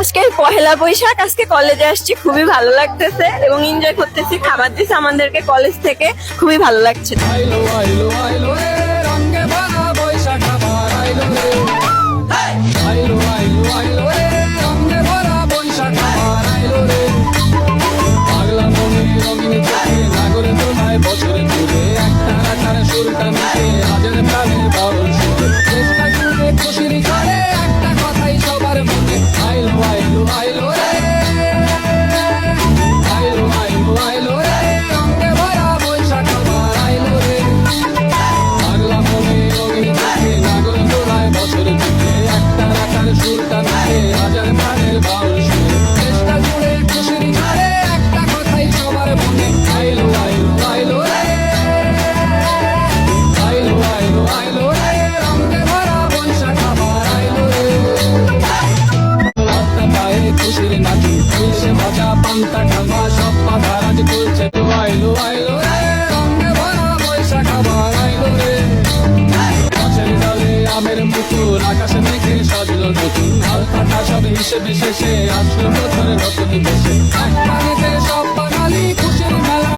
আজকে পহেলা বৈশাখ, আজকে কলেজে আসছি, খুবই ভালো লাগতেছে এবং এনজয় করতেছি। খাবার দিচ্ছে আমাদেরকে কলেজ থেকে, খুবই ভালো লাগছে। আইলো আইলো আইলো রে রঙে ভরা বৈশাখ আবার আইলো রে আইলো আইলো আইলো রে রঙে ভরা বৈশাখ আবার আইলো রে পাগলা মনে রঙিন চোখে নাগরে তোলায় বছরে তুলে একটা রাখার সুরটা মিশে আজের প্রাণের বাউল সুরে চেষ্টা জুড়ে খুশির ঘরে একটা কথাই সবার মনে আইলো আইলো আইলো রে আইলো আইলো আইলো রে রঙে ভরা বৈশাখ আবার আইলো রে পাগলা মনে রঙিন চোখে নাগরে তোলায় বছরে তুলে একটা রাখার সুরটা মিশে আজের প্রাণের বাউল সুরে চেষ্টা জুড়ে খুশির ঘরে একটা কথাই সবার মনে আইলো আইলো আইলো রে আইলো আইলো আইলো রে রঙে ভরা বৈশাখ আবার আইলো রে হাতটা পায়ে খুশির নাচি তুলসে ভাজা পান্তা খাওয়া সব পাতা রাজ তুলছে তো আইলো আইলো রে রঙে ভরা বৈশাখ আবার আইলো রে গাছের ডালে আমের মুকুল আকাশে মেঘে সাজলো নতুন হাল কাটা সব হিসেবে শেষে আসলো বছরে নতুন বেশে একটা মেঘে সব